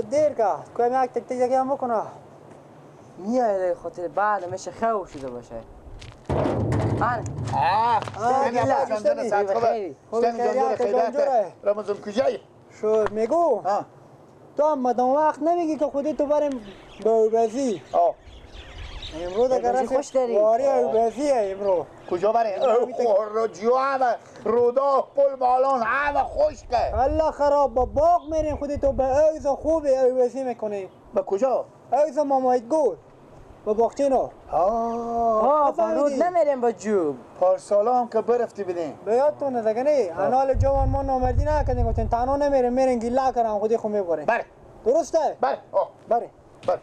دیر که کوی یک تک تک هم بکنه میای خاطر بعد میشه خوب شده باشه رمضان کجایی؟ شو میگو تو هم مدام وقت نمیگی که خودی تو بریم به اوبزی امرو دیگه رفت واری اوبزیه امرو کجا بریم؟ جو همه رودا پل بالان همه خشکه الله خراب با باغ میریم خودی تو به اوز خوبی اوبزی میکنی به کجا؟ اوز مامایت گود با باغچینو فرود نمیریم با جوب پارسالا هم که برفتی بدیم بیادتونه دیگه نی انال جوان ما نامردی نکردیم گفتیم تنها نمیریم میریم گیله کردن خودی خود میبریم بله درسته؟ بله بله بله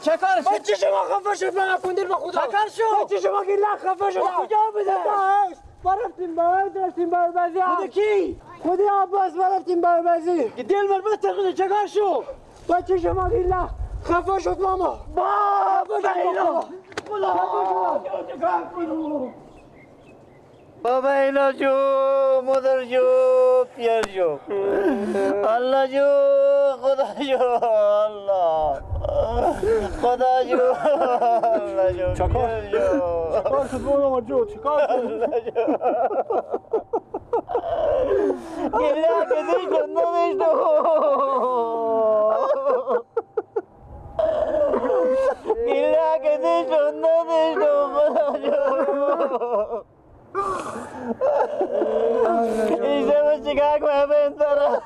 چکار شد؟ بچه شما خفه شد من کندیر به خدا چکار شد؟ بچه شما گیله خفه شد کجا بوده؟ ما رفتیم به اوز رفتیم به اوبزی بوده کی؟ خودی عباس ما رفتیم به اوبزی دل من بستقیده چکار شد؟ بچه شما گیله خفه شد ماما بابا اینا جو مادر جو پیر جو الله جو خدا جو الله خدا جو الله جو چکار شد ماما جو چکار شد؟ گله کسی شد نداشتو گله کسی شد نداشتو خدا جو ایزه به چکا کنه به این طرف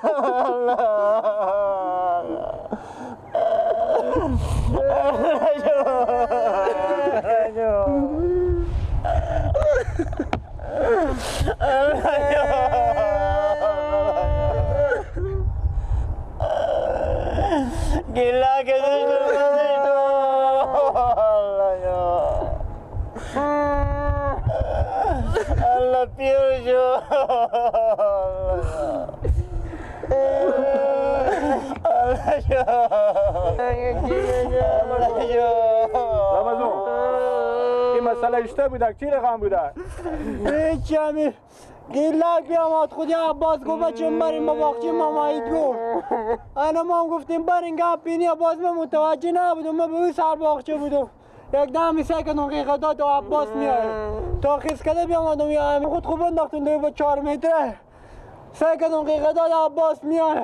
گلا که Allah pure jo Allah jo رمضان این مسئله اشته بوده چی رقم بوده؟ هیچی همین گیله بیامد خودی عباس گفت بچه بریم با باقچه مامایید گفت انا ما هم گفتیم برین گپ بینی باز من متوجه نبودم من به اون سر باقچه بودم یک دم میسه که دقیقه داد و عباس میاد تا خیز کده بیامدم یا همین خود خوب انداختم دوی با 4 متره سه که دقیقه داد عباس میاد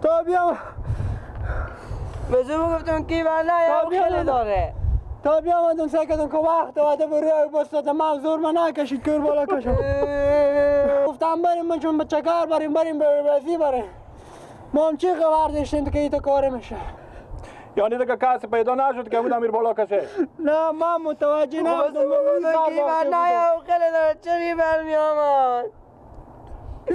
تا بیام بزرگ گفتم کی بله یا خیلی داره تا بیامدم سعی کردم که وقت آده به روی بستاد من زور من نکشید کور بالا کشم گفتم بریم من چون به چکر بریم به اوبزی بریم ما هم چی خبر داشتیم که ایتا کار میشه؟ یعنی دیگه کسی پیدا نشد که بود امیر بالا کشه؟ نه من متوجه نبودم. خیلی داره چه میبرمی آمان؟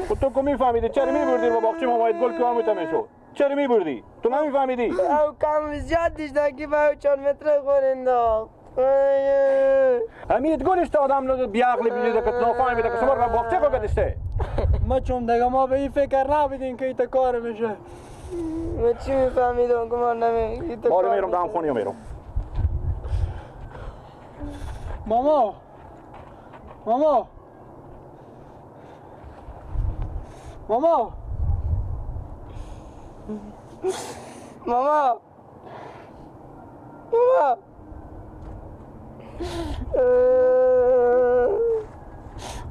خود تو که میفهمیدی چرا میبردی با باغچه مامایت گل که آمیتا میشد؟ چرا میبردی؟ تو نمیفهمیدی؟ او کم زیاد دیشتن که باید 4 متر خور انداخت. همین گلش تا آدم بیعقلی بیلیده که نفهمیده که شما باغچه که گدشته؟ ما چون دیگه ما به این فکر نبودیم که ایتا کار میشه. من چی میفهمیدم که ما نمیگی؟ باره میرم دام خونی و میرم. ماما ماما ماما ماما ماما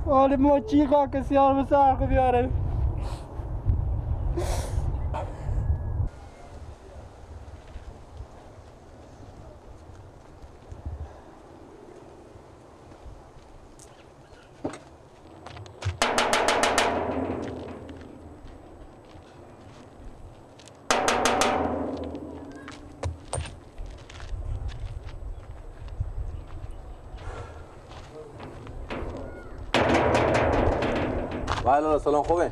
حالی ما چی خواه کسی ها رو سر خو بیاره. لالا سلام خوبه؟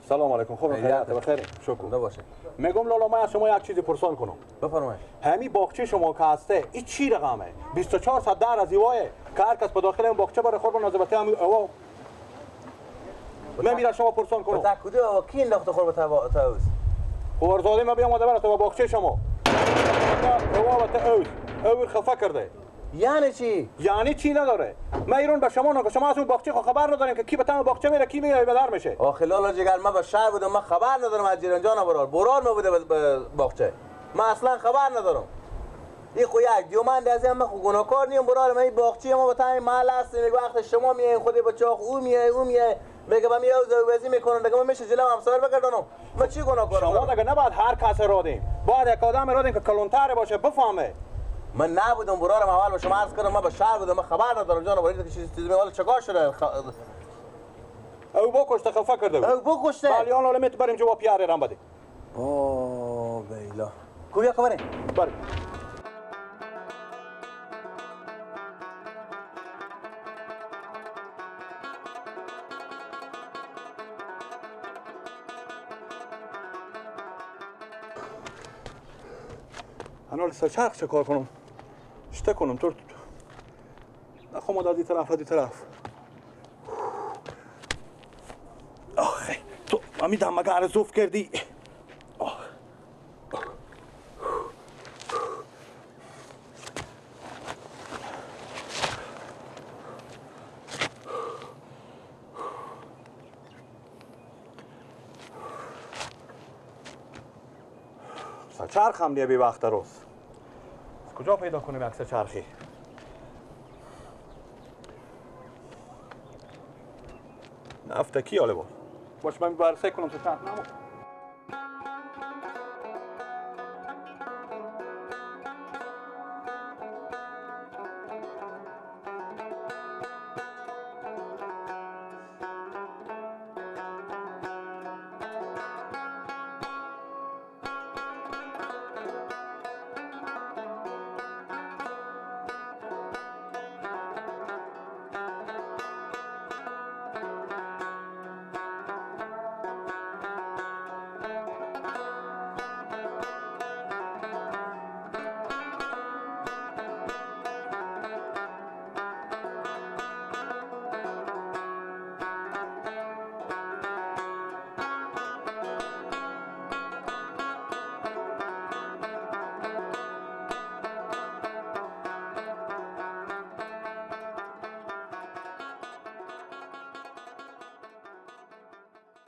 سلام علیکم خوبه خیلیت بخیر شکر باشه. میگم لالا من از شما یک چیزی پرسان کنم. بفرمایید. همین باغچه شما که هسته این چی رقمه؟ 24 صد در از ایواه که هر کس به داخل این باغچه بره خور به نظبته هم او من میرم شما پرسان کنم. تا کدو و کی انداخته خور به تاوز؟ خبرزاده ما بیام بره تو باغچه شما. او تا او خفه کرده. یعنی چی؟ یعنی چی نداره؟ من ایران به شما نگم شما از اون باغچه خبر ندارین که کی به تام باغچه میره کی میاد به در میشه. آخه لالا جگر من به شهر بودم من خبر ندارم از جیران جان برار ما بوده به باغچه. من اصلا خبر ندارم. این خو یک دیومند از من خو گناهکار نیم برار من این باغچه ما به تام محل است میگه وقت شما میای خود به چاق او میای میگه من میام زوبازی میکنن دیگه من میشه جلو همسایه بگردونم. من چی گناهکارم؟ شما دیگه نباید هر کس را دیم. باید یک آدم را دیم که کلانتر باشه بفهمه. من نبودم برارم اول به شما عرض کردم من به شهر بودم من خبر ندارم جان برای که چیزی میگه چیکار شده او بکشته خفه کرده او بکشته ولی آن علمت بریم جواب پیاره رام بده اوه بیلا کویا خبره بریم انا سرچرخ چه کار کنم شته کنم تو نخوام دادی طرف آخه تو امی دمگه زوف کردی سرچرخ هم دیگه بی وقت روز کجا پیدا کنیم یک سرچرخی نفته کی حاله باش من برسه کنم سرچرخ نمو